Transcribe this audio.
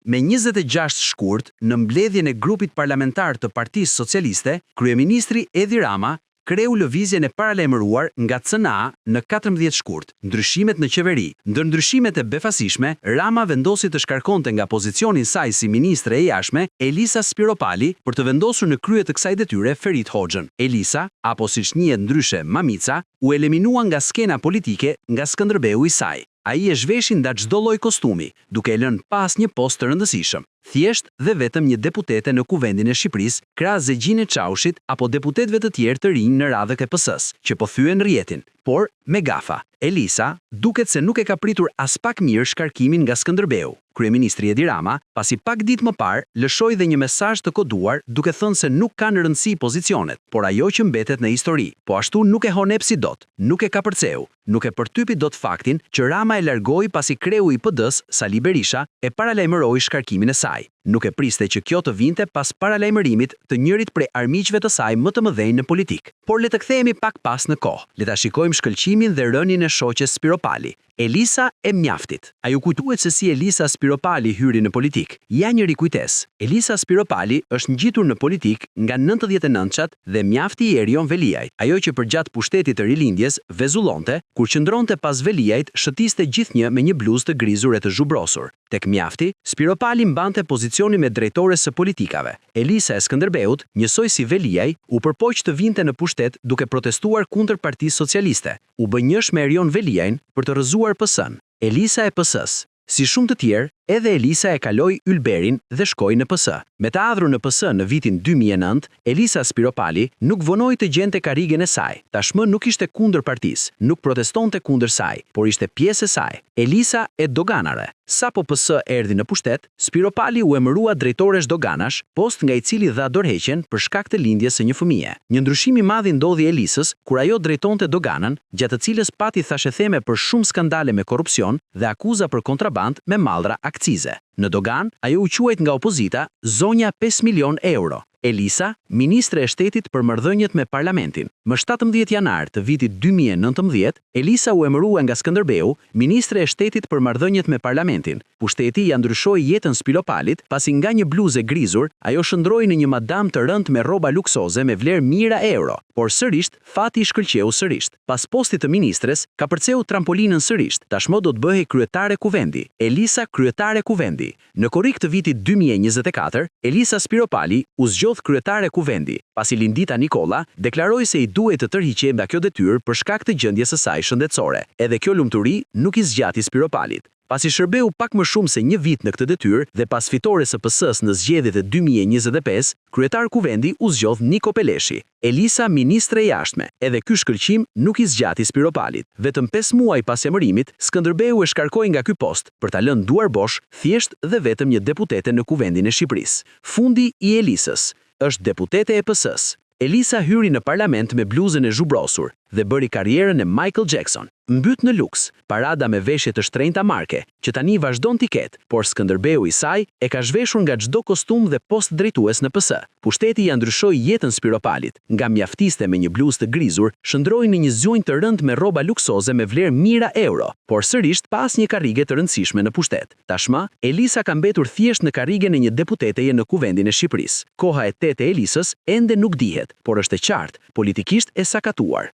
Me 26 shkurt, në mbledhjen e grupit parlamentar të Partisë Socialiste, kryeministri Edi Rama kreu lëvizjen e paralajmëruar nga CNA në 14 shkurt, ndryshimet në qeveri. Ndër ndryshimet e befasishme, Rama vendosi të shkarkonte nga pozicionin saj si ministre e jashtme Elisa Spiropali për të vendosur në krye të kësaj detyre Ferit Hoxhën. Elisa, apo siç njihet ndryshe Mamica, u eliminua nga skena politike nga Skënderbeu i saj. Ai e zhveshi nda çdo lloj kostumi, duke e lënë pas një post të rëndësishëm. Thjesht dhe vetëm një deputete në Kuvendin e Shqipërisë, krahas Zegjinë Çaushit apo deputetëve të tjerë të rinj në radhë e PS-s, që po thyen rrjetin, por me gafa. Elisa duket se nuk e ka pritur as pak mirë shkarkimin nga Skënderbeu. Kryeministri Edi Rama, pasi pak ditë më parë, lëshoi dhe një mesazh të koduar duke thënë se nuk kanë rëndësi pozicionet, por ajo që mbetet në histori. Po ashtu nuk e honepsi dot, nuk e kapërceu, nuk e përtypi dot faktin që Rama e largoi pasi kreu i PD-s, Sali Berisha, e paralajmëroi shkarkimin e saj. Nuk e priste që kjo të vinte pas paralajmërimit të njërit prej armiqve të saj më të mëdhenj në politik. Por le të kthehemi pak pas në kohë. Le ta shikojmë shkëlqimin dhe rënien e shoqes Spiropali. Elisa e mjaftit. A ju kujtuhet se si Elisa Spiropali hyri në politik? Ja një rikujtes. Elisa Spiropali është ngjitur në politik nga 99-çat dhe mjafti i Erion Veliajt. Ajo që përgjatë pushtetit të rilindjes vezullonte, kur qëndronte pas Veliajt, shëtiste gjithnjë me një bluzë të grizur e të zhubrosur. Tek mjafti, Spiropali mbante pozicionin me drejtores së politikave. Elisa e Skënderbeut, njësoj si Veliaj, u përpoq të vinte në pushtet duke protestuar kundër Partisë Socialiste. U bë njësh me Erion Veliajn për të rrëzuar PS-n. Elisa e PS-s. Si shumë të tjerë, edhe Elisa e kaloi ylberin dhe shkoi në PS. Me të ardhur në PS në vitin 2009, Elisa Spiropali nuk vonoi të gjente karrigen e saj. Tashmë nuk ishte kundër partisë, nuk protestonte kundër saj, por ishte pjesë e saj. Elisa e doganare. Sapo PS erdhi në pushtet, Spiropali u emërua drejtores doganash, post nga i cili dha dorëheqjen për shkak të lindjes së një fëmije. Një ndryshim i madh i ndodhi Elisës kur ajo drejtonte doganën, gjatë të cilës pati thashetheme për shumë skandale me korrupsion dhe akuza për kontraband me mallra akcize. Në dogan, ajo u quajt nga opozita zonja 5 milion euro. Elisa, ministre e shtetit për marrëdhëniet me parlamentin. Më 17 janar të vitit 2019, Elisa u emërua nga Skënderbeu ministre e shtetit për marrëdhëniet me parlamentin. Pushteti ja ndryshoi jetën Spiropalit pasi nga një bluzë grizur, ajo shndroi në një madam të rënd me rroba luksoze me vlerë mijëra euro. Por sërisht, fati i shkëlqeu sërisht. Pas postit të ministres, ka përceu trampolinën sërisht. Tashmë do të bëhej kryetare kuvendi. Elisa kryetare kuvendi. Në korrik të vitit 2024, Elisa Spiropali u zgjodh kryetare kuvendi. Pasi Lindita Nikolla deklaroi se i duhet të tërhiqej nga kjo detyrë për shkak të gjendjes së saj shëndetësore. Edhe kjo lumturi nuk i zgjati Spiropalit. Pasi shërbeu pak më shumë se një vit në këtë detyrë dhe pas fitores së PS-s në zgjedhjet e 2025, kryetar kuvendi u zgjodh Niko Peleshi. Elisa ministre e jashtme. Edhe ky shkëlqim nuk i zgjati Spiropalit. Vetëm 5 muaj pas emërimit, Skënderbeu e shkarkoi nga ky post për ta lënë duar bosh thjesht dhe vetëm një deputete në Kuvendin e Shqipërisë. Fundi i Elisës. Është deputete e PS-s. Elisa hyri në parlament me bluzën e zhubrosur dhe bëri karrierën e Michael Jackson. Mbyt në luks, parada me veshje të shtrenjta marke, që tani vazhdon t'i ketë, por Skënderbeu i saj e ka zhveshur nga çdo kostum dhe post drejtues në PS. Pushteti ja ndryshoi jetën Spiropalit, nga mjaftiste me një bluzë të grizur, shndroi në një zgjunjë të rënd me rroba luksoze me vlerë mijëra euro, por sërish pas një karrige të rëndësishme në pushtet. Tashmë, Elisa ka mbetur thjesht në karrigen e një deputeteje në Kuvendin e Shqipërisë. Koha e tetë e Elisës ende nuk dihet, por është e qartë, politikisht e sakatuar.